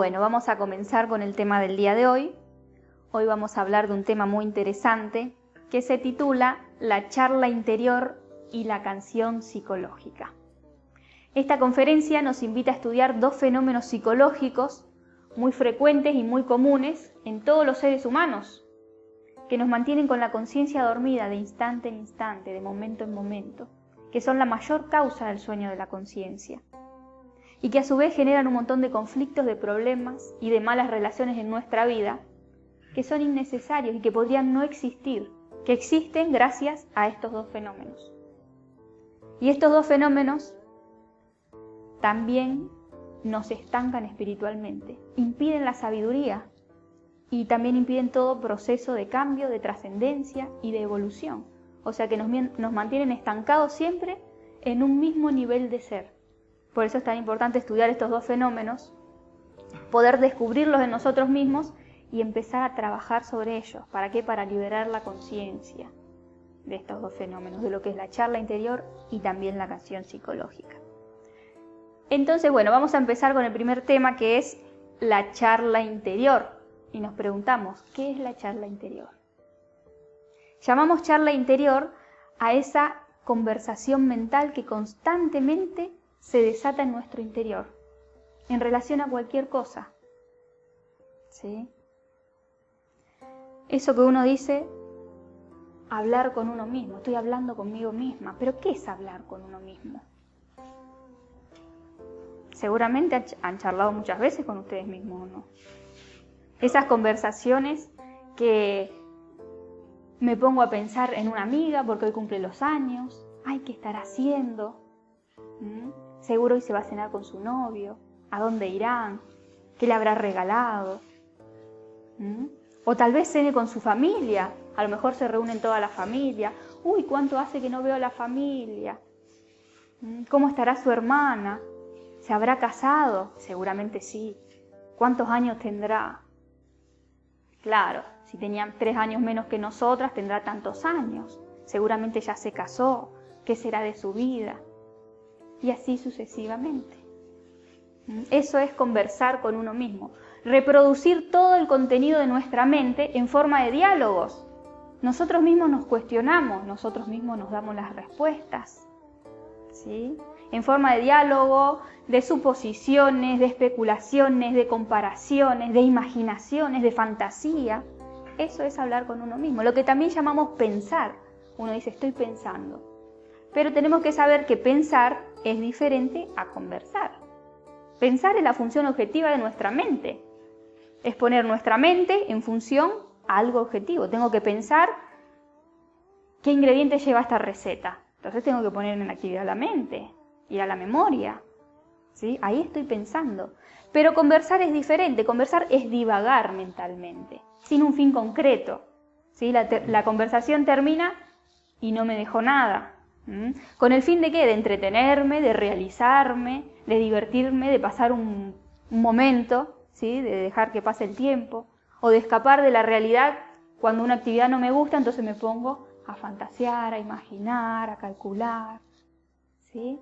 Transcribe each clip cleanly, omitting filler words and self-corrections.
Bueno, vamos a comenzar con el tema del día de hoy. Hoy vamos a hablar de un tema muy interesante que se titula La charla interior y la canción psicológica. Esta conferencia nos invita a estudiar dos fenómenos psicológicos muy frecuentes y muy comunes en todos los seres humanos, que nos mantienen con la conciencia dormida de instante en instante, de momento en momento, que son la mayor causa del sueño de la conciencia, y que a su vez generan un montón de conflictos, de problemas y de malas relaciones en nuestra vida, que son innecesarios y que podrían no existir, que existen gracias a estos dos fenómenos. Y estos dos fenómenos también nos estancan espiritualmente, impiden la sabiduría y también impiden todo proceso de cambio, de trascendencia y de evolución. O sea que nos mantienen estancados siempre en un mismo nivel de ser. Por eso es tan importante estudiar estos dos fenómenos, poder descubrirlos en nosotros mismos y empezar a trabajar sobre ellos. ¿Para qué? Para liberar la conciencia de estos dos fenómenos, de lo que es la charla interior y también la canción psicológica. Entonces, bueno, vamos a empezar con el primer tema, que es la charla interior. Y nos preguntamos, ¿qué es la charla interior? Llamamos charla interior a esa conversación mental que constantemente se desata en nuestro interior, en relación a cualquier cosa. ¿Sí? Eso que uno dice, hablar con uno mismo, estoy hablando conmigo misma. ¿Pero qué es hablar con uno mismo? Seguramente han charlado muchas veces con ustedes mismos, ¿no? Esas conversaciones que me pongo a pensar en una amiga porque hoy cumple los años. Ay, ¿qué estará haciendo? Seguro hoy se va a cenar con su novio. ¿A dónde irán? ¿Qué le habrá regalado? O tal vez cene con su familia. A lo mejor se reúnen toda la familia. Uy, ¿cuánto hace que no veo a la familia? ¿Cómo estará su hermana? ¿Se habrá casado? Seguramente sí. ¿Cuántos años tendrá? Claro, si tenía 3 años menos que nosotras, tendrá tantos años. Seguramente ya se casó. ¿Qué será de su vida? Y así sucesivamente. Eso es conversar con uno mismo. Reproducir todo el contenido de nuestra mente en forma de diálogos. Nosotros mismos nos cuestionamos, nosotros mismos nos damos las respuestas. ¿Sí? En forma de diálogo, de suposiciones, de especulaciones, de comparaciones, de imaginaciones, de fantasía. Eso es hablar con uno mismo, lo que también llamamos pensar. Uno dice, estoy pensando. Pero tenemos que saber que pensar es diferente a conversar. Pensar es la función objetiva de nuestra mente. Es poner nuestra mente en función a algo objetivo. Tengo que pensar qué ingredientes lleva esta receta. Entonces tengo que poner en actividad la mente y a la memoria. ¿Sí? Ahí estoy pensando. Pero conversar es diferente. Conversar es divagar mentalmente, sin un fin concreto. ¿Sí? La conversación termina y no me dejó nada. ¿Con el fin de qué? De entretenerme, de realizarme, de divertirme, de pasar un momento, ¿sí? De dejar que pase el tiempo, o de escapar de la realidad. Cuando una actividad no me gusta, entonces me pongo a fantasear, a imaginar, a calcular, ¿sí?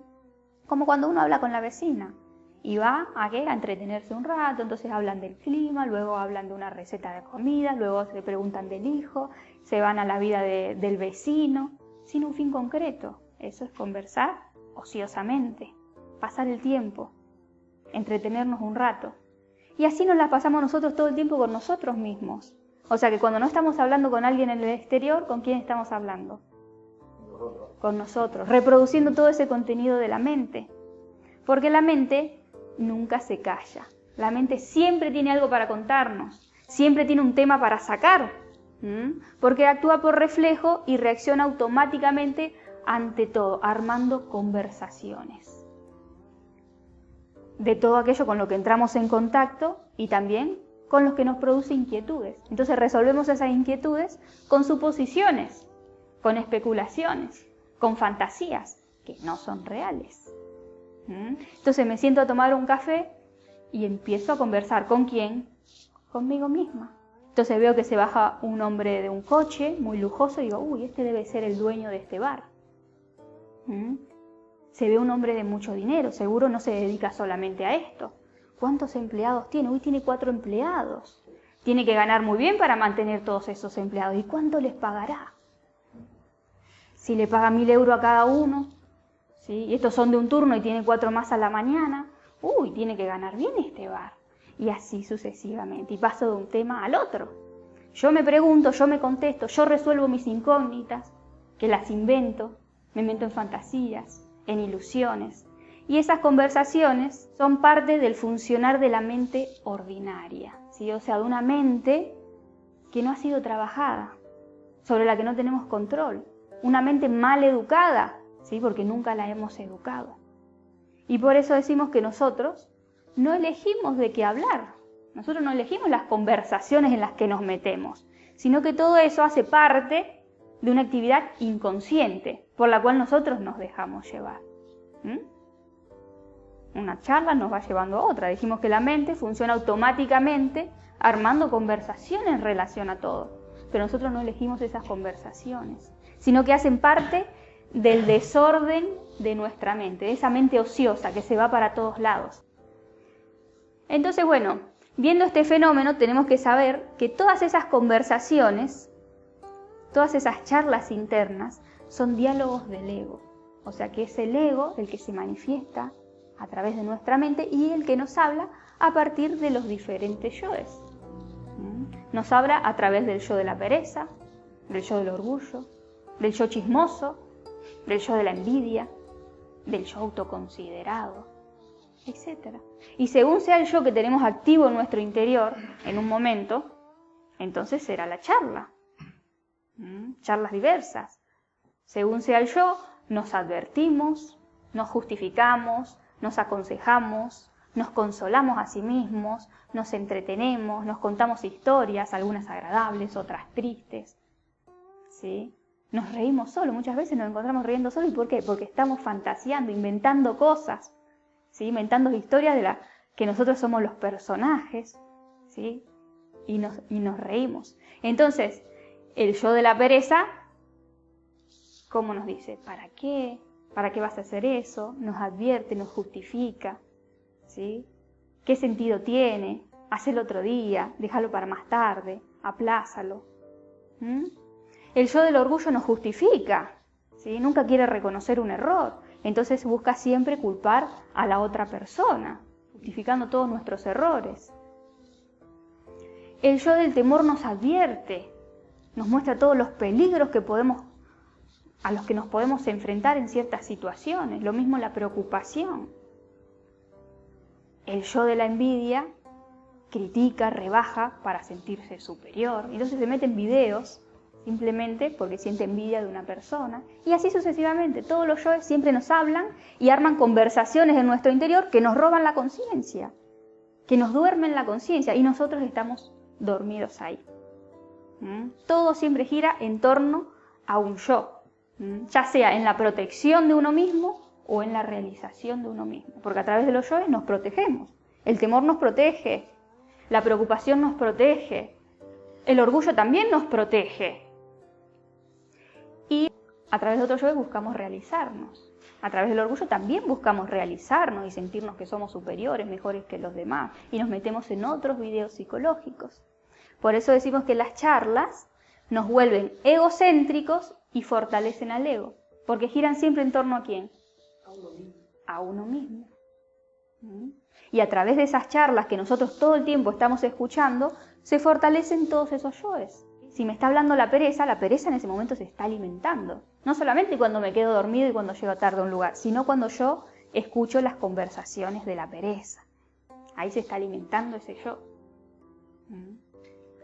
Como cuando uno habla con la vecina y va ¿a qué? A entretenerse un rato, entonces hablan del clima, luego hablan de una receta de comida, luego se preguntan del hijo, se van a la vida del vecino, sin un fin concreto. Eso es conversar ociosamente, pasar el tiempo, entretenernos un rato. Y así nos la pasamos nosotros todo el tiempo con nosotros mismos. O sea que cuando no estamos hablando con alguien en el exterior, ¿con quién estamos hablando? Con nosotros, reproduciendo todo ese contenido de la mente. Porque la mente nunca se calla. La mente siempre tiene algo para contarnos, siempre tiene un tema para sacar. Porque actúa por reflejo y reacciona automáticamente ante todo, armando conversaciones de todo aquello con lo que entramos en contacto y también con los que nos produce inquietudes. Entonces resolvemos esas inquietudes con suposiciones, con especulaciones, con fantasías que no son reales. Entonces me siento a tomar un café y empiezo a conversar. ¿Con quién? Conmigo misma. Entonces veo que se baja un hombre de un coche muy lujoso y digo, uy, este debe ser el dueño de este bar. Se ve un hombre de mucho dinero, seguro no se dedica solamente a esto. ¿Cuántos empleados tiene? Hoy tiene 4 empleados. Tiene que ganar muy bien para mantener todos esos empleados. ¿Y cuánto les pagará? Si le paga 1.000 euros a cada uno, ¿sí? Y estos son de un turno y tiene 4 más a la mañana, tiene que ganar bien este bar. Y así sucesivamente. Y paso de un tema al otro. Yo me pregunto, yo me contesto, yo resuelvo mis incógnitas, que las invento, me invento en fantasías, en ilusiones. Y esas conversaciones son parte del funcionar de la mente ordinaria, ¿sí? O sea, de una mente que no ha sido trabajada, sobre la que no tenemos control. Una mente mal educada, ¿sí? Porque nunca la hemos educado. Y por eso decimos que nosotros no elegimos de qué hablar. Nosotros no elegimos las conversaciones en las que nos metemos, sino que todo eso hace parte de una actividad inconsciente, por la cual nosotros nos dejamos llevar. Una charla nos va llevando a otra. Dijimos que la mente funciona automáticamente armando conversaciones en relación a todo. Pero nosotros no elegimos esas conversaciones, sino que hacen parte del desorden de nuestra mente, de esa mente ociosa que se va para todos lados. Entonces, bueno, viendo este fenómeno tenemos que saber que todas esas conversaciones, todas esas charlas internas, son diálogos del ego. O sea que es el ego el que se manifiesta a través de nuestra mente y el que nos habla a partir de los diferentes yoes. Nos habla a través del yo de la pereza, del yo del orgullo, del yo chismoso, del yo de la envidia, del yo autoconsiderado, etc. Y según sea el yo que tenemos activo en nuestro interior en un momento, entonces será la charla. Charlas diversas. Según sea el yo, nos advertimos, nos justificamos, nos aconsejamos, nos consolamos a sí mismos, nos entretenemos, nos contamos historias, algunas agradables, otras tristes, ¿sí? Nos reímos solos, muchas veces nos encontramos riendo solos. ¿Y por qué? Porque estamos fantaseando, inventando cosas, ¿sí? Inventando historias de las que nosotros somos los personajes, ¿sí? Y nos reímos. Entonces, el yo de la pereza, ¿cómo nos dice? ¿Para qué? ¿Para qué vas a hacer eso? Nos advierte, nos justifica, ¿sí? ¿Qué sentido tiene? Hacelo otro día, déjalo para más tarde, aplázalo. El yo del orgullo nos justifica, ¿sí? Nunca quiere reconocer un error, entonces busca siempre culpar a la otra persona, justificando todos nuestros errores. El yo del temor nos advierte, nos muestra todos los peligros a los que nos podemos enfrentar en ciertas situaciones, lo mismo la preocupación. El yo de la envidia critica, rebaja para sentirse superior, y entonces se mete en videos simplemente porque siente envidia de una persona, y así sucesivamente. Todos los yoes siempre nos hablan y arman conversaciones en nuestro interior que nos roban la conciencia, que nos duermen la conciencia, y nosotros estamos dormidos ahí. Todo siempre gira en torno a un yo, ya sea en la protección de uno mismo o en la realización de uno mismo, porque a través de los yoes nos protegemos. El temor nos protege, la preocupación nos protege, el orgullo también nos protege. Y a través de otros yoes buscamos realizarnos. A través del orgullo también buscamos realizarnos y sentirnos que somos superiores, mejores que los demás, y nos metemos en otros videos psicológicos. Por eso decimos que las charlas nos vuelven egocéntricos y fortalecen al ego, porque giran siempre en torno ¿a quién? A uno mismo. Y a través de esas charlas que nosotros todo el tiempo estamos escuchando, se fortalecen todos esos yoes. Si me está hablando la pereza en ese momento se está alimentando. No solamente cuando me quedo dormido y cuando llego tarde a un lugar, sino cuando yo escucho las conversaciones de la pereza. Ahí se está alimentando ese yo.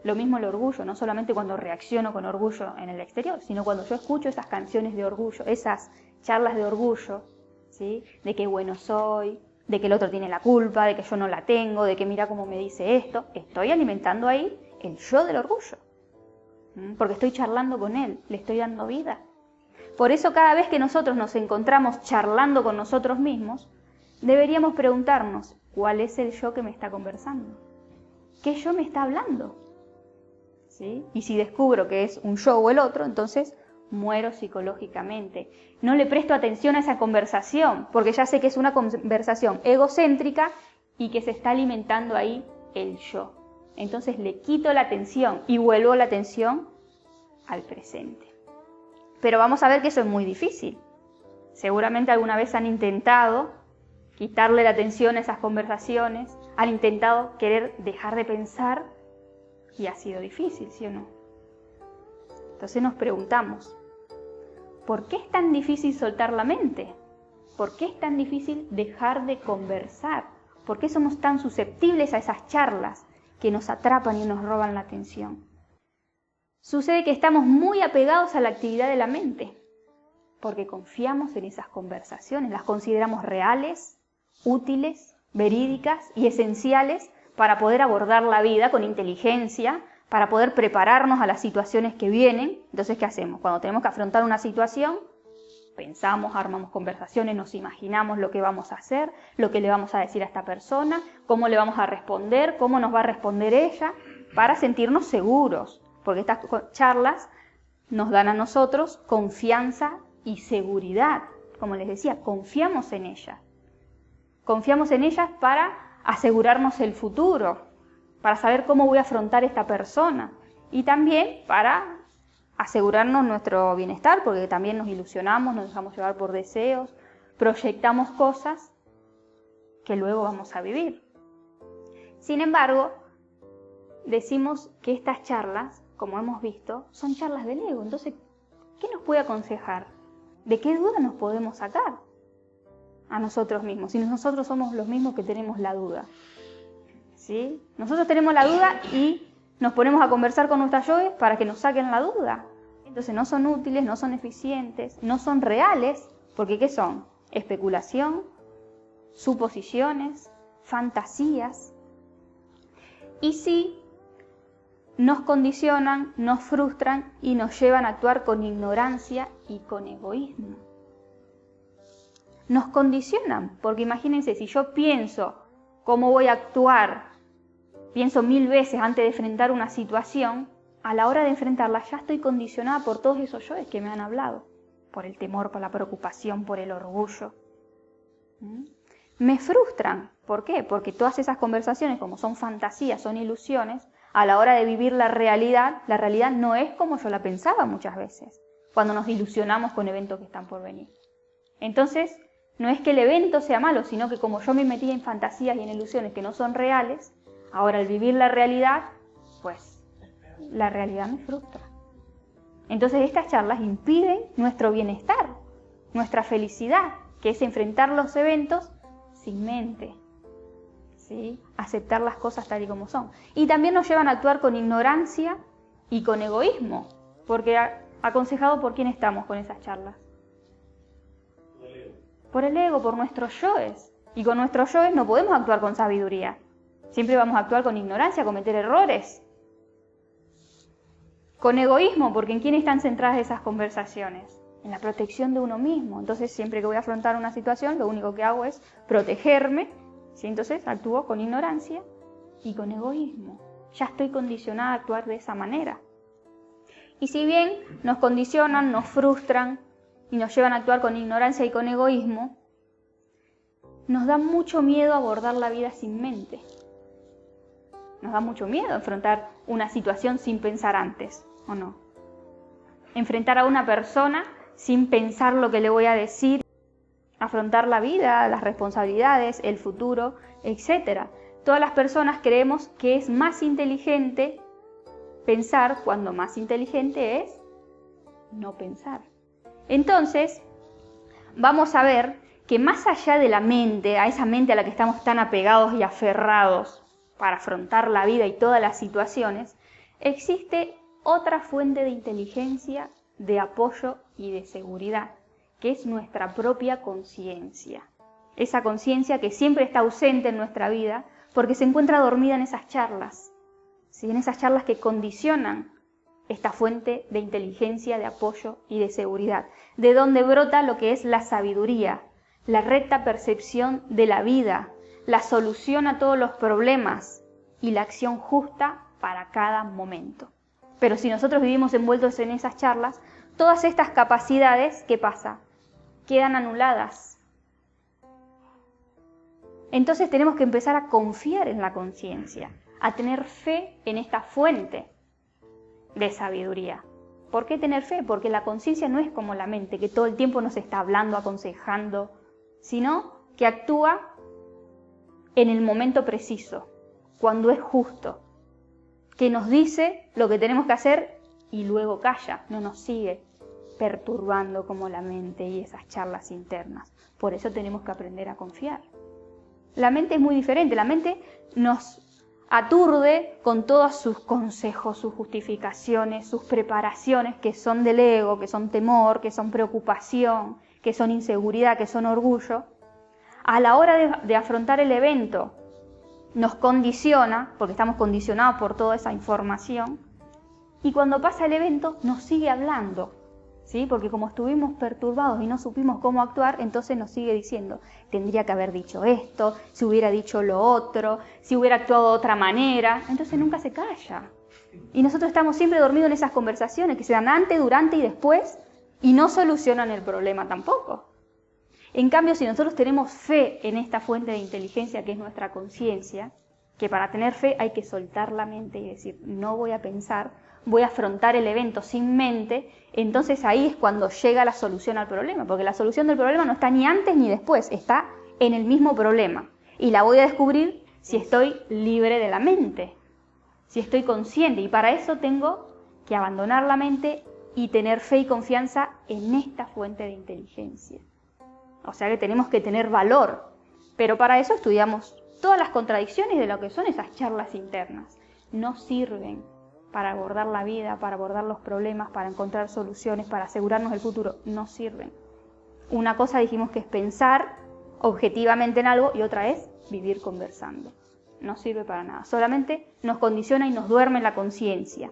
Lo mismo el orgullo, no solamente cuando reacciono con orgullo en el exterior, sino cuando yo escucho esas canciones de orgullo, esas charlas de orgullo, ¿sí? De qué bueno soy, de que el otro tiene la culpa, de que yo no la tengo, de que mira cómo me dice esto. Estoy alimentando ahí el yo del orgullo, porque estoy charlando con él, le estoy dando vida. Por eso cada vez que nosotros nos encontramos charlando con nosotros mismos, deberíamos preguntarnos, ¿cuál es el yo que me está conversando? ¿Qué yo me está hablando? ¿Sí? Y si descubro que es un yo o el otro, entonces muero psicológicamente. No le presto atención a esa conversación, porque ya sé que es una conversación egocéntrica y que se está alimentando ahí el yo. Entonces le quito la atención y vuelvo la atención al presente. Pero vamos a ver que eso es muy difícil. Seguramente alguna vez han intentado quitarle la atención a esas conversaciones, han intentado querer dejar de pensar y ha sido difícil, ¿sí o no? Entonces nos preguntamos, ¿por qué es tan difícil soltar la mente? ¿Por qué es tan difícil dejar de conversar? ¿Por qué somos tan susceptibles a esas charlas que nos atrapan y nos roban la atención? Sucede que estamos muy apegados a la actividad de la mente, porque confiamos en esas conversaciones, las consideramos reales, útiles, verídicas y esenciales para poder abordar la vida con inteligencia, para poder prepararnos a las situaciones que vienen. Entonces, ¿qué hacemos? Cuando tenemos que afrontar una situación, pensamos, armamos conversaciones, nos imaginamos lo que vamos a hacer, lo que le vamos a decir a esta persona, cómo le vamos a responder, cómo nos va a responder ella, para sentirnos seguros, porque estas charlas nos dan a nosotros confianza y seguridad. Como les decía, confiamos en ellas. Confiamos en ellas para asegurarnos el futuro, para saber cómo voy a afrontar esta persona y también para asegurarnos nuestro bienestar, porque también nos ilusionamos, nos dejamos llevar por deseos, proyectamos cosas que luego vamos a vivir. Sin embargo, decimos que estas charlas, como hemos visto, son charlas del ego. Entonces, ¿qué nos puede aconsejar? ¿De qué duda nos podemos sacar a nosotros mismos? Si nosotros somos los mismos que tenemos la duda, ¿sí? Nosotros tenemos la duda y nos ponemos a conversar con nuestras yoes para que nos saquen la duda. Entonces no son útiles, no son eficientes, no son reales, porque ¿qué son? Especulación, suposiciones, fantasías. Y sí, nos condicionan, nos frustran y nos llevan a actuar con ignorancia y con egoísmo. Nos condicionan, porque imagínense, si yo pienso cómo voy a actuar, pienso 1000 veces antes de enfrentar una situación, a la hora de enfrentarla ya estoy condicionada por todos esos yoes que me han hablado, por el temor, por la preocupación, por el orgullo. Me frustran. ¿Por qué? Porque todas esas conversaciones, como son fantasías, son ilusiones, a la hora de vivir la realidad no es como yo la pensaba muchas veces, cuando nos ilusionamos con eventos que están por venir. Entonces, no es que el evento sea malo, sino que como yo me metí en fantasías y en ilusiones que no son reales, ahora al vivir la realidad, pues la realidad me frustra. Entonces estas charlas impiden nuestro bienestar, nuestra felicidad, que es enfrentar los eventos sin mente, ¿sí? Aceptar las cosas tal y como son. Y también nos llevan a actuar con ignorancia y con egoísmo, porque aconsejado por quién estamos con esas charlas. Por el ego, por nuestros yoes. Y con nuestros yoes no podemos actuar con sabiduría. Siempre vamos a actuar con ignorancia, a cometer errores. Con egoísmo, porque ¿en quién están centradas esas conversaciones? En la protección de uno mismo. Entonces, siempre que voy a afrontar una situación, lo único que hago es protegerme, ¿sí? Entonces actúo con ignorancia y con egoísmo. Ya estoy condicionada a actuar de esa manera. Y si bien nos condicionan, nos frustran y nos llevan a actuar con ignorancia y con egoísmo, nos da mucho miedo abordar la vida sin mente. Nos da mucho miedo enfrentar una situación sin pensar antes, ¿o no? Enfrentar a una persona sin pensar lo que le voy a decir, afrontar la vida, las responsabilidades, el futuro, etc. Todas las personas creemos que es más inteligente pensar cuando más inteligente es no pensar. Entonces, vamos a ver que más allá de la mente, a esa mente a la que estamos tan apegados y aferrados para afrontar la vida y todas las situaciones, existe otra fuente de inteligencia, de apoyo y de seguridad, que es nuestra propia conciencia. Esa conciencia que siempre está ausente en nuestra vida porque se encuentra dormida en esas charlas, ¿sí? En esas charlas que condicionan esta fuente de inteligencia, de apoyo y de seguridad, de donde brota lo que es la sabiduría, la recta percepción de la vida, la solución a todos los problemas y la acción justa para cada momento. Pero si nosotros vivimos envueltos en esas charlas, todas estas capacidades, ¿qué pasa? Quedan anuladas. Entonces tenemos que empezar a confiar en la conciencia, a tener fe en esta fuente de sabiduría. ¿Por qué tener fe? Porque la conciencia no es como la mente, que todo el tiempo nos está hablando, aconsejando, sino que actúa en el momento preciso, cuando es justo, que nos dice lo que tenemos que hacer y luego calla, no nos sigue perturbando como la mente y esas charlas internas. Por eso tenemos que aprender a confiar. La mente es muy diferente, la mente nos aturde con todos sus consejos, sus justificaciones, sus preparaciones que son del ego, que son temor, que son preocupación, que son inseguridad, que son orgullo. A la hora de afrontar el evento nos condiciona, porque estamos condicionados por toda esa información, y cuando pasa el evento nos sigue hablando, ¿sí? Porque como estuvimos perturbados y no supimos cómo actuar, entonces nos sigue diciendo, tendría que haber dicho esto, si hubiera dicho lo otro, si hubiera actuado de otra manera, entonces nunca se calla. Y nosotros estamos siempre dormidos en esas conversaciones que se dan antes, durante y después, y no solucionan el problema tampoco. En cambio, si nosotros tenemos fe en esta fuente de inteligencia que es nuestra conciencia, que para tener fe hay que soltar la mente y decir, no voy a pensar, voy a afrontar el evento sin mente, entonces ahí es cuando llega la solución al problema, porque la solución del problema no está ni antes ni después, está en el mismo problema. Y la voy a descubrir si estoy libre de la mente, si estoy consciente, y para eso tengo que abandonar la mente y tener fe y confianza en esta fuente de inteligencia. O sea que tenemos que tener valor, pero para eso estudiamos todas las contradicciones de lo que son esas charlas internas. No sirven para abordar la vida, para abordar los problemas, para encontrar soluciones, para asegurarnos el futuro. No sirven. Una cosa dijimos que es pensar objetivamente en algo y otra es vivir conversando. No sirve para nada. Solamente nos condiciona y nos duerme la conciencia,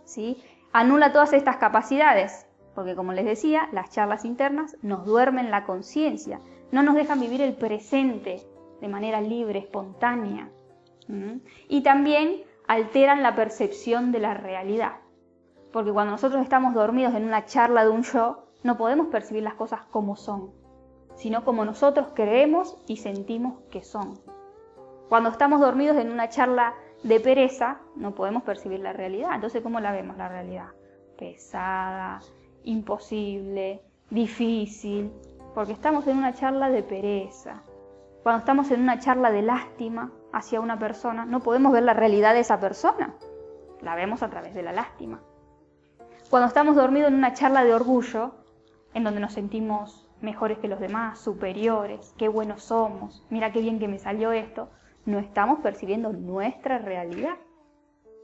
¿sí? Anula todas estas capacidades. Porque como les decía, las charlas internas nos duermen la conciencia, no nos dejan vivir el presente de manera libre, espontánea. Y también alteran la percepción de la realidad. Porque cuando nosotros estamos dormidos en una charla de un yo, no podemos percibir las cosas como son, sino como nosotros creemos y sentimos que son. Cuando estamos dormidos en una charla de pereza, no podemos percibir la realidad. Entonces, ¿cómo la vemos la realidad? Pesada, imposible, difícil, porque estamos en una charla de pereza. Cuando estamos en una charla de lástima hacia una persona, no podemos ver la realidad de esa persona, la vemos a través de la lástima. Cuando estamos dormidos en una charla de orgullo, en donde nos sentimos mejores que los demás, superiores, qué buenos somos, mira qué bien que me salió esto, no estamos percibiendo nuestra realidad.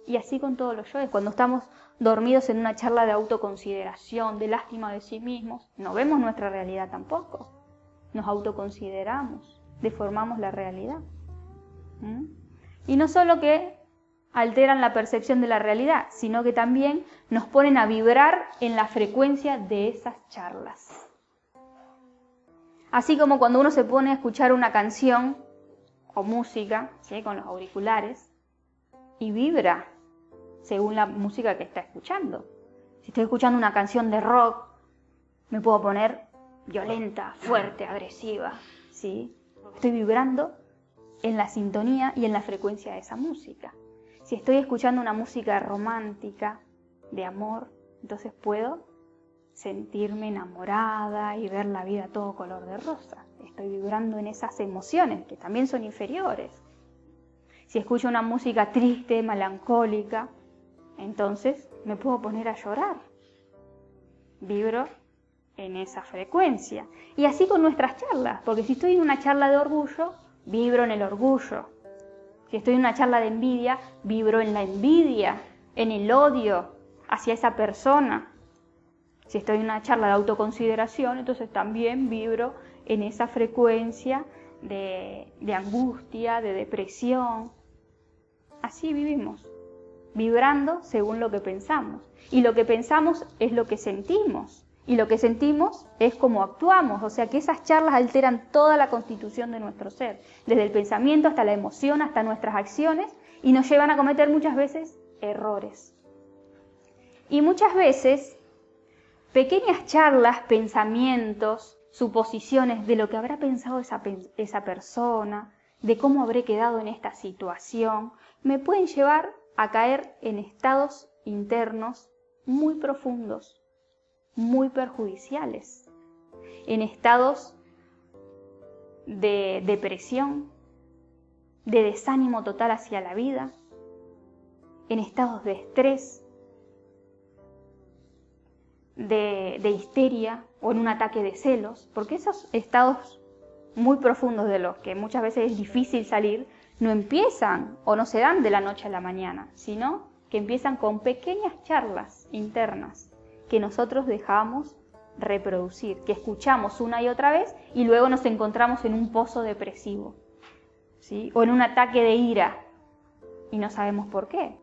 Y así con todos los yoes. Cuando estamos dormidos en una charla de autoconsideración, de lástima de sí mismos, no vemos nuestra realidad tampoco. Nos autoconsideramos, deformamos la realidad. Y no solo que alteran la percepción de la realidad, sino que también nos ponen a vibrar en la frecuencia de esas charlas. Así como cuando uno se pone a escuchar una canción o música, ¿sí?, con los auriculares, y vibra según la música que está escuchando. Si estoy escuchando una canción de rock, me puedo poner violenta, fuerte, agresiva, ¿sí? Estoy vibrando en la sintonía y en la frecuencia de esa música. Si estoy escuchando una música romántica, de amor, entonces puedo sentirme enamorada y ver la vida todo color de rosa. Estoy vibrando en esas emociones que también son inferiores. Si escucho una música triste, melancólica, entonces me puedo poner a llorar. Vibro en esa frecuencia. Y así con nuestras charlas, porque si estoy en una charla de orgullo, vibro en el orgullo. Si estoy en una charla de envidia, vibro en la envidia, en el odio hacia esa persona. Si estoy en una charla de autoconsideración, entonces también vibro en esa frecuencia de angustia, de depresión. Así vivimos, vibrando según lo que pensamos. Y lo que pensamos es lo que sentimos. Y lo que sentimos es como actuamos. O sea que esas charlas alteran toda la constitución de nuestro ser. Desde el pensamiento hasta la emoción, hasta nuestras acciones. Y nos llevan a cometer muchas veces errores. Y muchas veces, pequeñas charlas, pensamientos suposiciones de lo que habrá pensado esa persona, de cómo habré quedado en esta situación, me pueden llevar a caer en estados internos muy profundos, muy perjudiciales, en estados de depresión, de desánimo total hacia la vida, en estados de estrés, de histeria o en un ataque de celos, porque esos estados muy profundos de los que muchas veces es difícil salir, no empiezan o no se dan de la noche a la mañana, sino que empiezan con pequeñas charlas internas que nosotros dejamos reproducir, que escuchamos una y otra vez y luego nos encontramos en un pozo depresivo, ¿sí? O en un ataque de ira y no sabemos por qué.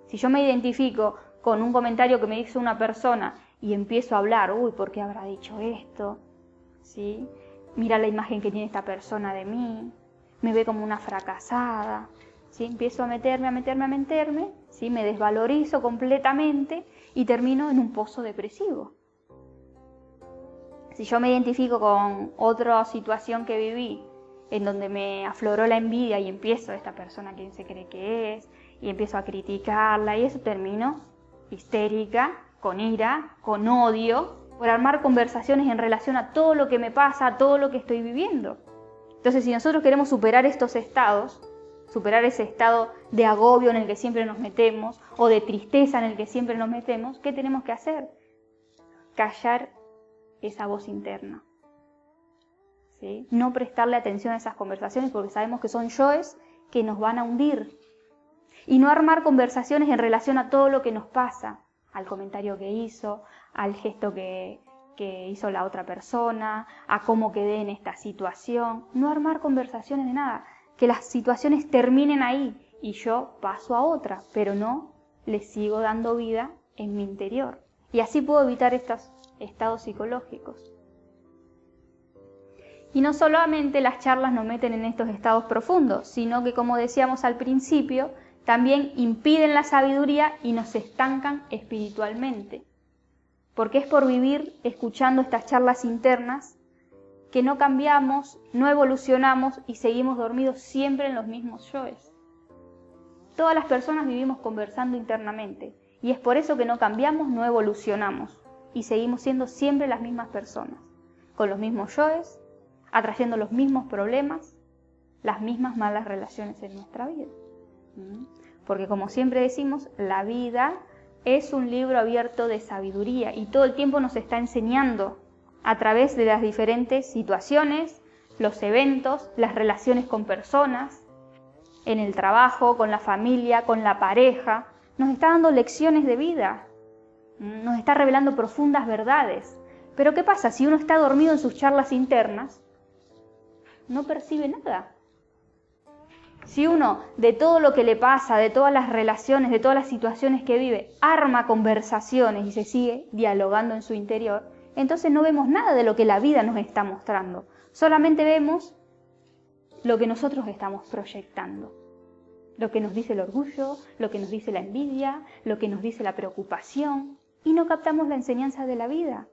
Si yo me identifico con un comentario que me hizo una persona y empiezo a hablar, uy, ¿por qué habrá dicho esto? ¿Sí? Mira la imagen que tiene esta persona de mí, me ve como una fracasada, ¿sí? Empiezo a meterme, ¿sí? Me desvalorizo completamente y termino en un pozo depresivo. Si yo me identifico con otra situación que viví, en donde me afloró la envidia y empiezo, esta persona quién se cree que es, y empiezo a criticarla y eso termino histérica, con ira, con odio, por armar conversaciones en relación a todo lo que me pasa, a todo lo que estoy viviendo. Entonces, si nosotros queremos superar estos estados, superar ese estado de agobio en el que siempre nos metemos, o de tristeza en el que siempre nos metemos, ¿qué tenemos que hacer? Callar esa voz interna, ¿sí? No prestarle atención a esas conversaciones porque sabemos que son yoes que nos van a hundir. Y no armar conversaciones en relación a todo lo que nos pasa, al comentario que hizo, al gesto que hizo la otra persona, a cómo quedé en esta situación. No armar conversaciones de nada, que las situaciones terminen ahí y yo paso a otra, pero no le sigo dando vida en mi interior. Y así puedo evitar estos estados psicológicos. Y no solamente las charlas nos meten en estos estados profundos, sino que, como decíamos al principio, también impiden la sabiduría y nos estancan espiritualmente. Porque es por vivir escuchando estas charlas internas que no cambiamos, no evolucionamos y seguimos dormidos siempre en los mismos yoes. Todas las personas vivimos conversando internamente y es por eso que no cambiamos, no evolucionamos y seguimos siendo siempre las mismas personas, con los mismos yoes, atrayendo los mismos problemas, las mismas malas relaciones en nuestra vida. Porque como siempre decimos, la vida es un libro abierto de sabiduría y todo el tiempo nos está enseñando a través de las diferentes situaciones, los eventos, las relaciones con personas, en el trabajo, con la familia, con la pareja. Nos está dando lecciones de vida, nos está revelando profundas verdades. Pero ¿qué pasa? Si uno está dormido en sus charlas internas, no percibe nada. Si uno, de todo lo que le pasa, de todas las relaciones, de todas las situaciones que vive, arma conversaciones y se sigue dialogando en su interior, entonces no vemos nada de lo que la vida nos está mostrando. Solamente vemos lo que nosotros estamos proyectando. Lo que nos dice el orgullo, lo que nos dice la envidia, lo que nos dice la preocupación, y no captamos la enseñanza de la vida.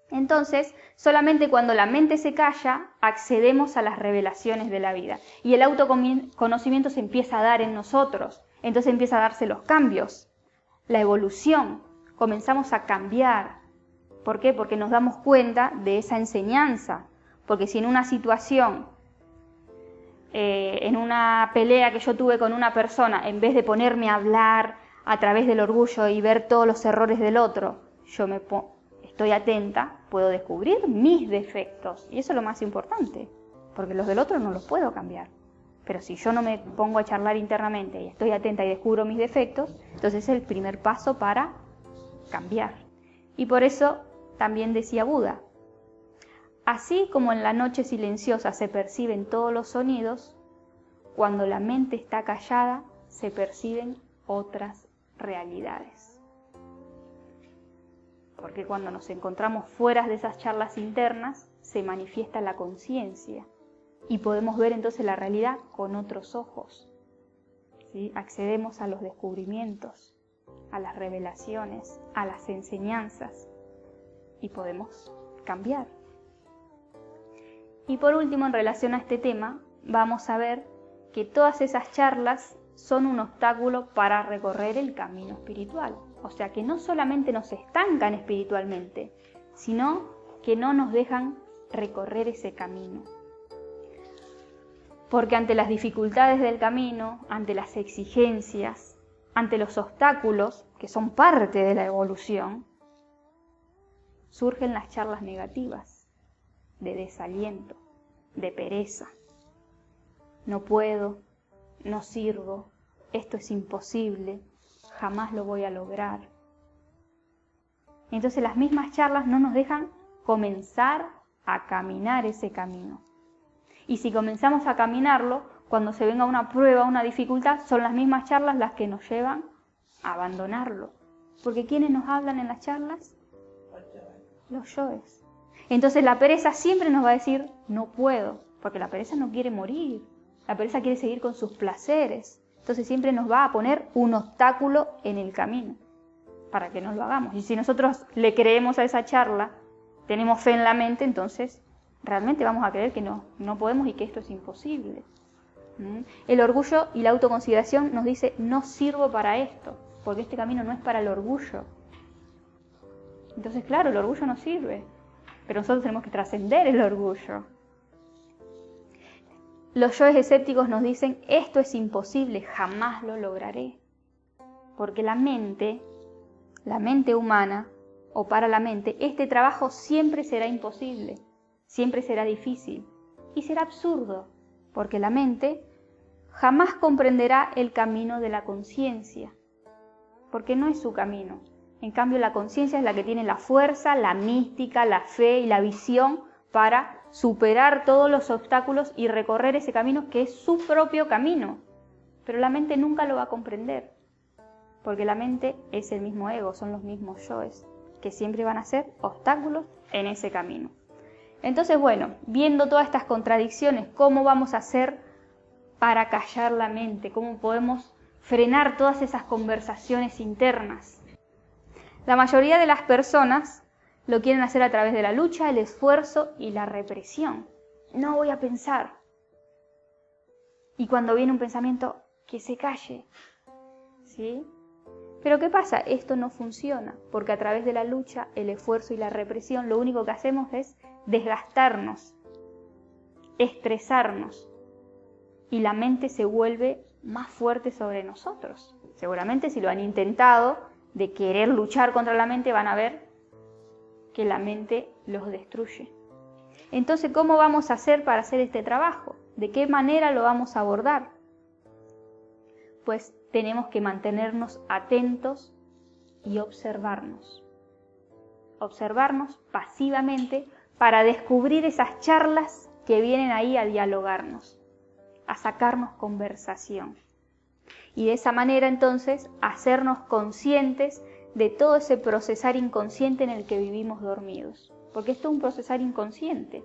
Entonces, solamente cuando la mente se calla, accedemos a las revelaciones de la vida. Y el autoconocimiento se empieza a dar en nosotros. Entonces empieza a darse los cambios, la evolución. Comenzamos a cambiar. ¿Por qué? Porque nos damos cuenta de esa enseñanza. Porque si en una situación, en una pelea que yo tuve con una persona, en vez de ponerme a hablar a través del orgullo y ver todos los errores del otro, yo estoy atenta, puedo descubrir mis defectos. Y eso es lo más importante, porque los del otro no los puedo cambiar. Pero si yo no me pongo a charlar internamente y estoy atenta y descubro mis defectos, entonces es el primer paso para cambiar. Y por eso también decía Buda, así como en la noche silenciosa se perciben todos los sonidos, cuando la mente está callada se perciben otras realidades. Porque cuando nos encontramos fuera de esas charlas internas, se manifiesta la conciencia y podemos ver entonces la realidad con otros ojos. ¿Sí? Accedemos a los descubrimientos, a las revelaciones, a las enseñanzas y podemos cambiar. Y por último, en relación a este tema, vamos a ver que todas esas charlas son un obstáculo para recorrer el camino espiritual. O sea, que no solamente nos estancan espiritualmente, sino que no nos dejan recorrer ese camino. Porque ante las dificultades del camino, ante las exigencias, ante los obstáculos, que son parte de la evolución, surgen las charlas negativas, de desaliento, de pereza. No puedo, no sirvo, esto es imposible, jamás lo voy a lograr. Entonces las mismas charlas no nos dejan comenzar a caminar ese camino. Y si comenzamos a caminarlo, cuando se venga una prueba, una dificultad, son las mismas charlas las que nos llevan a abandonarlo. Porque ¿quiénes nos hablan en las charlas? Los yoes. Entonces la pereza siempre nos va a decir, no puedo, porque la pereza no quiere morir. La pereza quiere seguir con sus placeres. Entonces siempre nos va a poner un obstáculo en el camino para que no lo hagamos. Y si nosotros le creemos a esa charla, tenemos fe en la mente, entonces realmente vamos a creer que no podemos y que esto es imposible. El orgullo y la autoconsideración nos dice, no sirvo para esto, porque este camino no es para el orgullo. Entonces, claro, el orgullo no sirve, pero nosotros tenemos que trascender el orgullo. Los yoes escépticos nos dicen, esto es imposible, jamás lo lograré. Porque la mente humana, o para la mente, este trabajo siempre será imposible, siempre será difícil y será absurdo, porque la mente jamás comprenderá el camino de la conciencia, porque no es su camino. En cambio, la conciencia es la que tiene la fuerza, la mística, la fe y la visión para superar todos los obstáculos y recorrer ese camino que es su propio camino. Pero la mente nunca lo va a comprender, porque la mente es el mismo ego, son los mismos yoes, que siempre van a ser obstáculos en ese camino. Entonces, bueno, viendo todas estas contradicciones, ¿cómo vamos a hacer para callar la mente? ¿Cómo podemos frenar todas esas conversaciones internas? La mayoría de las personas lo quieren hacer a través de la lucha, el esfuerzo y la represión. No voy a pensar. Y cuando viene un pensamiento, que se calle. ¿Sí? Pero ¿qué pasa? Esto no funciona, porque a través de la lucha, el esfuerzo y la represión, lo único que hacemos es desgastarnos, estresarnos, y la mente se vuelve más fuerte sobre nosotros. Seguramente si lo han intentado, de querer luchar contra la mente, van a ver que la mente los destruye. Entonces, ¿cómo vamos a hacer para hacer este trabajo? ¿De qué manera lo vamos a abordar? Pues tenemos que mantenernos atentos y observarnos. Observarnos pasivamente para descubrir esas charlas que vienen ahí a dialogarnos, a sacarnos conversación. Y de esa manera entonces hacernos conscientes de todo ese procesar inconsciente en el que vivimos dormidos. Porque esto es un procesar inconsciente,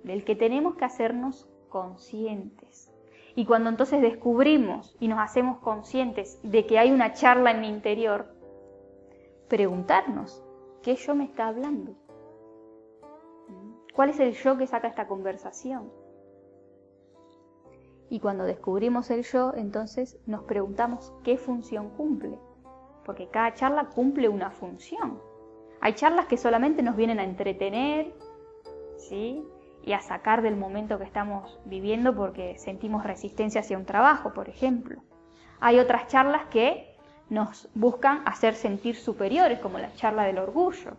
del que tenemos que hacernos conscientes. Y cuando entonces descubrimos y nos hacemos conscientes de que hay una charla en mi interior, preguntarnos, ¿qué yo me está hablando? ¿Cuál es el yo que saca esta conversación? Y cuando descubrimos el yo, entonces nos preguntamos qué función cumple. Porque cada charla cumple una función. Hay charlas que solamente nos vienen a entretener, ¿sí?, y a sacar del momento que estamos viviendo porque sentimos resistencia hacia un trabajo, por ejemplo. Hay otras charlas que nos buscan hacer sentir superiores, como la charla del orgullo.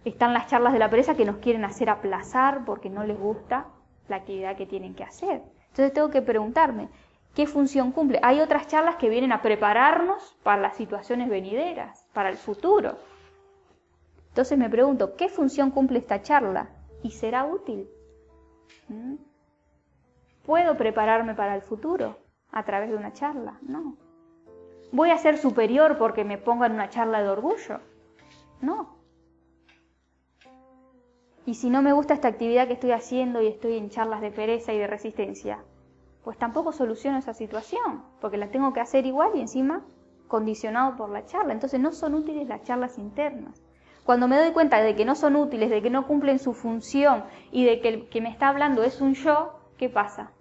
Están las charlas de la pereza que nos quieren hacer aplazar porque no les gusta la actividad que tienen que hacer. Entonces tengo que preguntarme, ¿qué función cumple? Hay otras charlas que vienen a prepararnos para las situaciones venideras, para el futuro. Entonces me pregunto, ¿qué función cumple esta charla? ¿Y será útil? ¿Puedo prepararme para el futuro a través de una charla? No. ¿Voy a ser superior porque me ponga en una charla de orgullo? No. Y si no me gusta esta actividad que estoy haciendo y estoy en charlas de pereza y de resistencia, pues tampoco soluciono esa situación, porque la tengo que hacer igual y encima condicionado por la charla. Entonces no son útiles las charlas internas. Cuando me doy cuenta de que no son útiles, de que no cumplen su función y de que el que me está hablando es un yo, ¿qué pasa?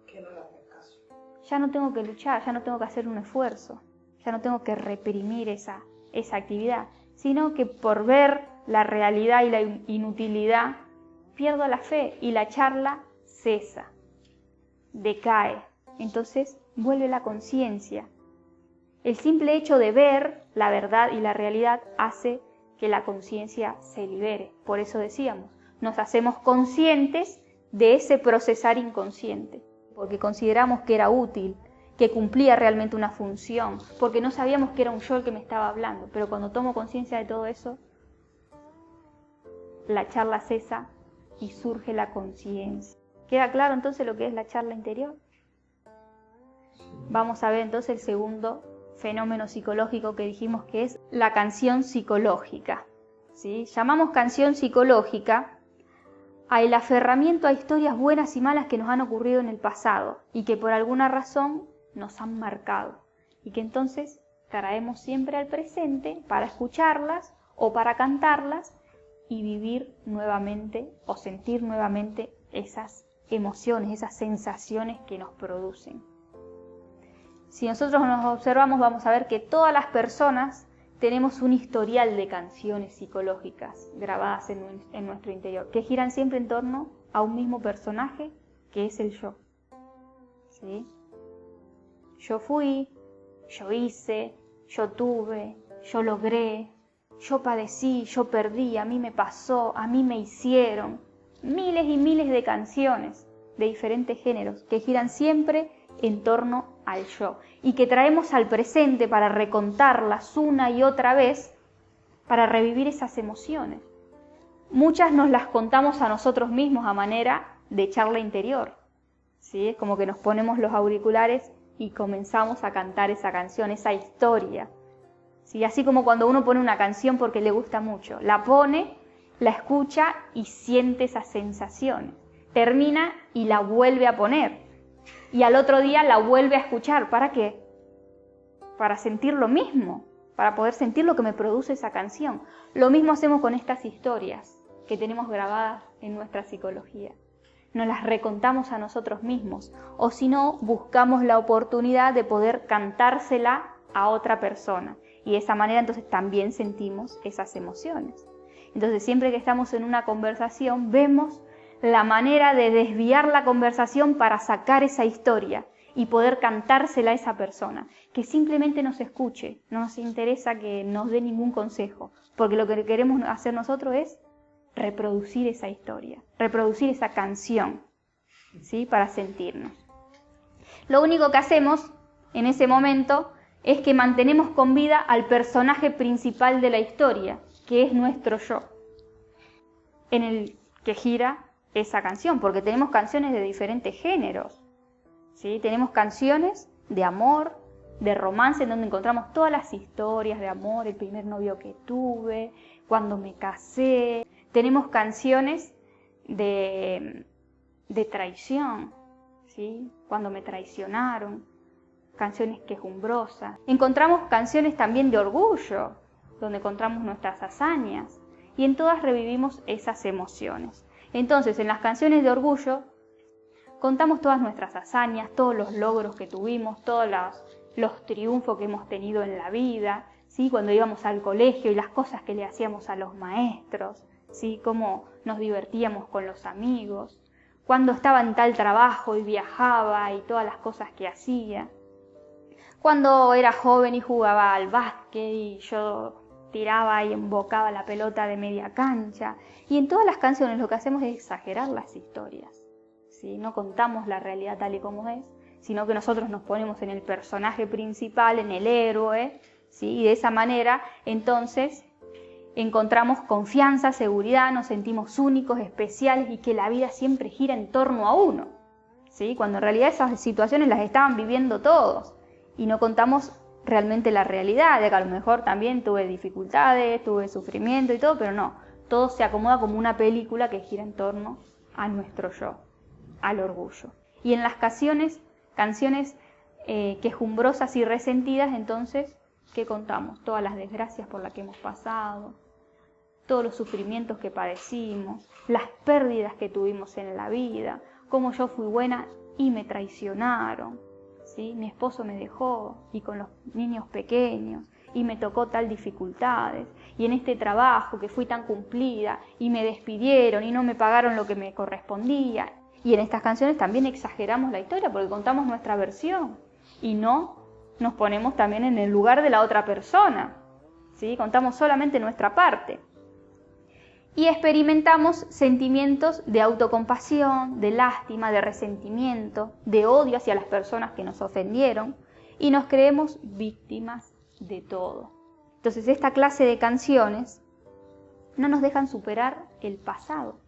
Que no le hace caso. Ya no tengo que luchar, ya no tengo que hacer un esfuerzo, ya no tengo que reprimir esa actividad, sino que por ver la realidad y la inutilidad, pierdo la fe y la charla cesa, decae. Entonces vuelve la conciencia. El simple hecho de ver la verdad y la realidad hace que la conciencia se libere. Por eso decíamos, nos hacemos conscientes de ese procesar inconsciente, porque consideramos que era útil, que cumplía realmente una función, porque no sabíamos que era un yo el que me estaba hablando. Pero cuando tomo conciencia de todo eso, la charla cesa y surge la conciencia. ¿Queda claro entonces lo que es la charla interior? Vamos a ver entonces el segundo fenómeno psicológico que dijimos, que es la canción psicológica. ¿Sí? Llamamos canción psicológica al aferramiento a historias buenas y malas que nos han ocurrido en el pasado y que por alguna razón nos han marcado, y que entonces traemos siempre al presente para escucharlas o para cantarlas y vivir nuevamente o sentir nuevamente esas emociones, esas sensaciones que nos producen. Si nosotros nos observamos, vamos a ver que todas las personas tenemos un historial de canciones psicológicas grabadas en nuestro interior, que giran siempre en torno a un mismo personaje, que es el yo. ¿Sí? Yo fui, yo hice, yo tuve, yo logré, yo padecí, yo perdí, a mí me pasó, a mí me hicieron. Miles y miles de canciones de diferentes géneros que giran siempre en torno al yo y que traemos al presente para recontarlas una y otra vez para revivir esas emociones. Muchas nos las contamos a nosotros mismos a manera de charla interior. ¿Sí? Es como que nos ponemos los auriculares y comenzamos a cantar esa canción, esa historia. ¿Sí? Así como cuando uno pone una canción porque le gusta mucho, la pone, la escucha y siente esas sensaciones. Termina y la vuelve a poner. Y al otro día la vuelve a escuchar. ¿Para qué? Para sentir lo mismo, para poder sentir lo que me produce esa canción. Lo mismo hacemos con estas historias que tenemos grabadas en nuestra psicología. Nos las recontamos a nosotros mismos, o si no, buscamos la oportunidad de poder cantársela a otra persona. Y de esa manera entonces también sentimos esas emociones. Entonces siempre que estamos en una conversación, vemos la manera de desviar la conversación para sacar esa historia y poder cantársela a esa persona, que simplemente nos escuche. No nos interesa que nos dé ningún consejo, porque lo que queremos hacer nosotros es reproducir esa historia, reproducir esa canción, ¿sí? Para sentirnos. Lo único que hacemos en ese momento es que mantenemos con vida al personaje principal de la historia, que es nuestro yo, en el que gira esa canción, porque tenemos canciones de diferentes géneros, ¿sí? Tenemos canciones de amor, de romance, en donde encontramos todas las historias de amor, el primer novio que tuve, cuando me casé. Tenemos canciones de traición, ¿sí? Cuando me traicionaron, canciones quejumbrosas. Encontramos canciones también de orgullo, donde encontramos nuestras hazañas, y en todas revivimos esas emociones. Entonces, en las canciones de orgullo, contamos todas nuestras hazañas, todos los logros que tuvimos, todos los triunfos que hemos tenido en la vida, ¿sí? Cuando íbamos al colegio y las cosas que le hacíamos a los maestros, ¿sí? Cómo nos divertíamos con los amigos, cuando estaba en tal trabajo y viajaba y todas las cosas que hacía, cuando era joven y jugaba al básquet y yo tiraba y embocaba la pelota de media cancha. Y en todas las canciones lo que hacemos es exagerar las historias, ¿sí? No contamos la realidad tal y como es, sino que nosotros nos ponemos en el personaje principal, en el héroe, ¿sí? Y de esa manera entonces encontramos confianza, seguridad, nos sentimos únicos, especiales y que la vida siempre gira en torno a uno, ¿sí? Cuando en realidad esas situaciones las estaban viviendo todos y no contamos realmente la realidad, de que a lo mejor también tuve dificultades, tuve sufrimiento y todo, pero no, todo se acomoda como una película que gira en torno a nuestro yo, al orgullo. Y en las canciones quejumbrosas y resentidas, entonces, ¿qué contamos? Todas las desgracias por las que hemos pasado, todos los sufrimientos que padecimos, las pérdidas que tuvimos en la vida, cómo yo fui buena y me traicionaron, ¿sí? Mi esposo me dejó y con los niños pequeños y me tocó tal dificultades y en este trabajo que fui tan cumplida y me despidieron y no me pagaron lo que me correspondía. Y en estas canciones también exageramos la historia porque contamos nuestra versión y no nos ponemos también en el lugar de la otra persona, ¿sí? Contamos solamente nuestra parte. Y experimentamos sentimientos de autocompasión, de lástima, de resentimiento, de odio hacia las personas que nos ofendieron y nos creemos víctimas de todo. Entonces esta clase de canciones no nos dejan superar el pasado,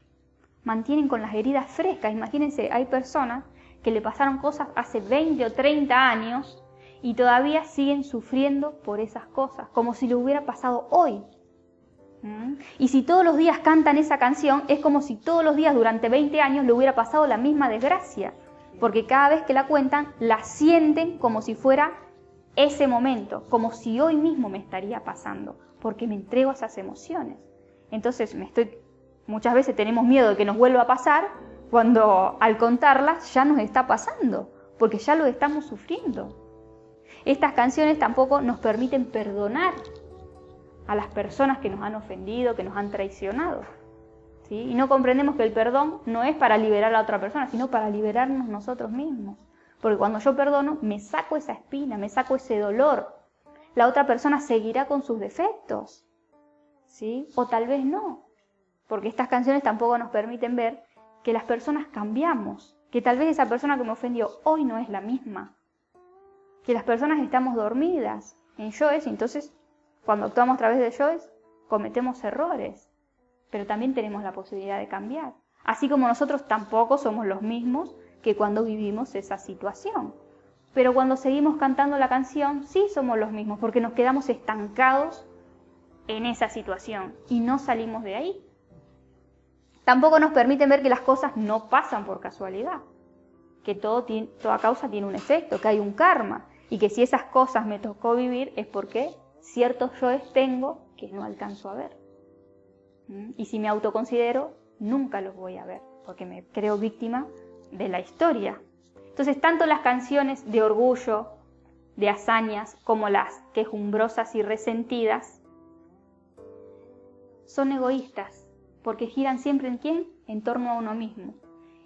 mantienen con las heridas frescas. Imagínense, hay personas que le pasaron cosas hace 20 o 30 años y todavía siguen sufriendo por esas cosas, como si le hubiera pasado hoy. Y si todos los días cantan esa canción, es como si todos los días durante 20 años le hubiera pasado la misma desgracia, porque cada vez que la cuentan, la sienten como si fuera ese momento, como si hoy mismo me estaría pasando, porque me entrego a esas emociones. Entonces muchas veces tenemos miedo de que nos vuelva a pasar, cuando al contarlas ya nos está pasando, porque ya lo estamos sufriendo. Estas canciones tampoco nos permiten perdonar a las personas que nos han ofendido, que nos han traicionado, ¿sí? Y no comprendemos que el perdón no es para liberar a la otra persona, sino para liberarnos nosotros mismos. Porque cuando yo perdono, me saco esa espina, me saco ese dolor. La otra persona seguirá con sus defectos, ¿sí? O tal vez no. Porque estas canciones tampoco nos permiten ver que las personas cambiamos, que tal vez esa persona que me ofendió hoy no es la misma, que las personas estamos dormidas en yoes, y entonces cuando actuamos a través de yoes cometemos errores, pero también tenemos la posibilidad de cambiar, así como nosotros tampoco somos los mismos que cuando vivimos esa situación, pero cuando seguimos cantando la canción sí somos los mismos, porque nos quedamos estancados en esa situación y no salimos de ahí. Tampoco nos permiten ver que las cosas no pasan por casualidad, que toda causa tiene un efecto, que hay un karma, y que si esas cosas me tocó vivir es porque ciertos yoes tengo que no alcanzo a ver. Y si me autoconsidero, nunca los voy a ver, porque me creo víctima de la historia. Entonces, tanto las canciones de orgullo, de hazañas, como las quejumbrosas y resentidas, son egoístas, porque giran siempre ¿en quién? En torno a uno mismo.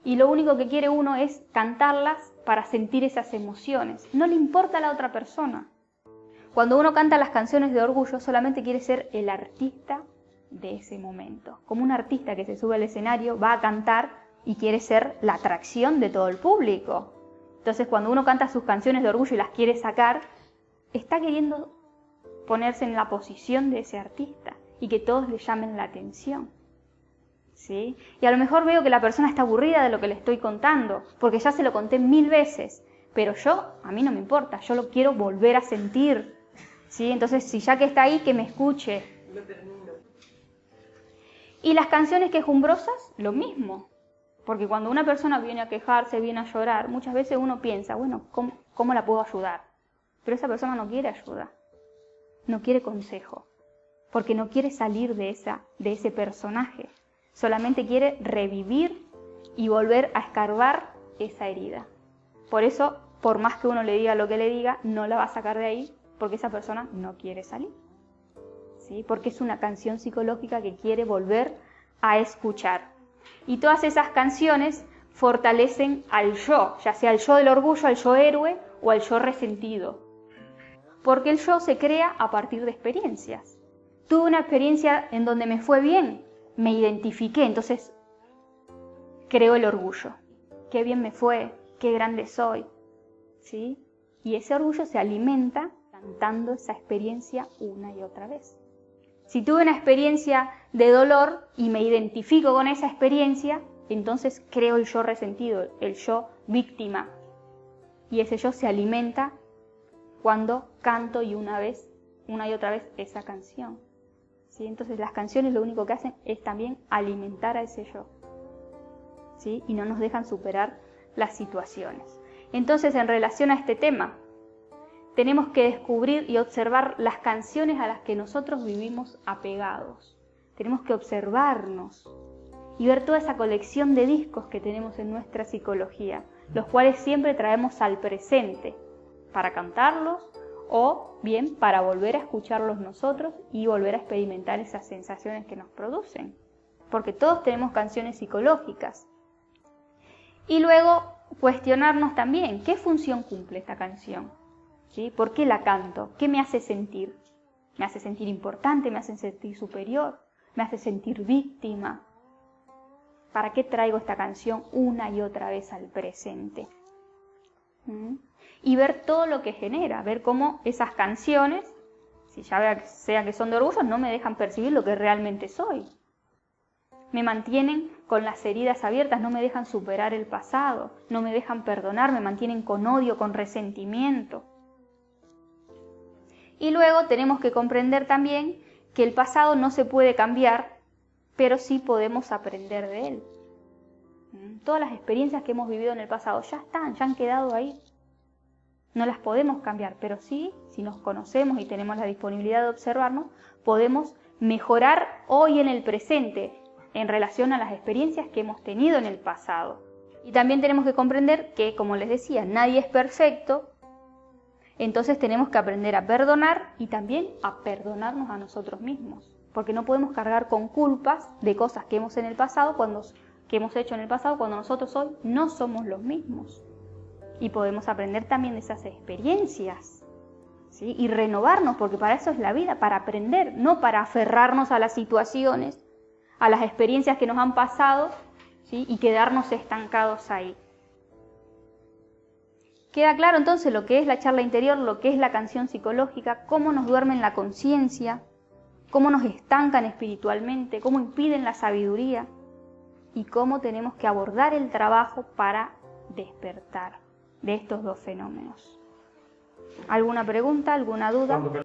Y lo único que quiere uno es cantarlas para sentir esas emociones. No le importa a la otra persona. Cuando uno canta las canciones de orgullo, solamente quiere ser el artista de ese momento. Como un artista que se sube al escenario, va a cantar y quiere ser la atracción de todo el público. Entonces, cuando uno canta sus canciones de orgullo y las quiere sacar, está queriendo ponerse en la posición de ese artista y que todos le llamen la atención, ¿sí? Y a lo mejor veo que la persona está aburrida de lo que le estoy contando, porque ya se lo conté 1000 veces, pero a mí no me importa, yo lo quiero volver a sentir, ¿sí? Entonces, si ya que está ahí, que me escuche. Y las canciones quejumbrosas, lo mismo. Porque cuando una persona viene a quejarse, viene a llorar, muchas veces uno piensa, bueno, ¿cómo la puedo ayudar? Pero esa persona no quiere ayuda, no quiere consejo, porque no quiere salir de ese personaje. Solamente quiere revivir y volver a escarbar esa herida. Por eso, por más que uno le diga lo que le diga, no la va a sacar de ahí, porque esa persona no quiere salir, ¿sí? Porque es una canción psicológica que quiere volver a escuchar. Y todas esas canciones fortalecen al yo, ya sea el yo del orgullo, al yo héroe o al yo resentido. Porque el yo se crea a partir de experiencias. Tuve una experiencia en donde me fue bien, me identifiqué, entonces creo el orgullo. Qué bien me fue, qué grande soy, ¿sí? Y ese orgullo se alimenta cantando esa experiencia una y otra vez. Si tuve una experiencia de dolor y me identifico con esa experiencia, entonces creo el yo resentido, el yo víctima. Y ese yo se alimenta cuando canto una y otra vez esa canción, ¿sí? Entonces las canciones lo único que hacen es también alimentar a ese yo, ¿sí? Y no nos dejan superar las situaciones. Entonces, en relación a este tema, tenemos que descubrir y observar las canciones a las que nosotros vivimos apegados. tenemos que observarnos y ver toda esa colección de discos que tenemos en nuestra psicología, los cuales siempre traemos al presente para cantarlos o bien para volver a escucharlos nosotros y volver a experimentar esas sensaciones que nos producen. Porque todos tenemos canciones psicológicas. Y luego cuestionarnos también, ¿qué función cumple esta canción? ¿Sí? ¿Por qué la canto? ¿Qué me hace sentir? ¿Me hace sentir importante? ¿Me hace sentir superior? ¿Me hace sentir víctima? ¿Para qué traigo esta canción una y otra vez al presente? Y ver todo lo que genera, ver cómo esas canciones, si ya sea que son de orgullo, no me dejan percibir lo que realmente soy. Me mantienen con las heridas abiertas, no me dejan superar el pasado, no me dejan perdonar, me mantienen con odio, con resentimiento. Y luego tenemos que comprender también que el pasado no se puede cambiar, pero sí podemos aprender de él. Todas las experiencias que hemos vivido en el pasado ya están, ya han quedado ahí. No las podemos cambiar, pero sí, si nos conocemos y tenemos la disponibilidad de observarnos, podemos mejorar hoy en el presente en relación a las experiencias que hemos tenido en el pasado. Y también tenemos que comprender que, como les decía, nadie es perfecto, entonces tenemos que aprender a perdonar y también a perdonarnos a nosotros mismos, porque no podemos cargar con culpas de cosas que hemos hecho en el pasado cuando nosotros hoy no somos los mismos. Y podemos aprender también de esas experiencias, ¿sí? Y renovarnos, porque para eso es la vida, para aprender, no para aferrarnos a las situaciones, a las experiencias que nos han pasado, ¿sí? Y quedarnos estancados ahí. Queda claro entonces lo que es la charla interior, lo que es la canción psicológica, cómo nos duermen la conciencia, cómo nos estancan espiritualmente, cómo impiden la sabiduría y cómo tenemos que abordar el trabajo para despertar de estos dos fenómenos. ¿Alguna pregunta? ¿Alguna duda? Muy bien.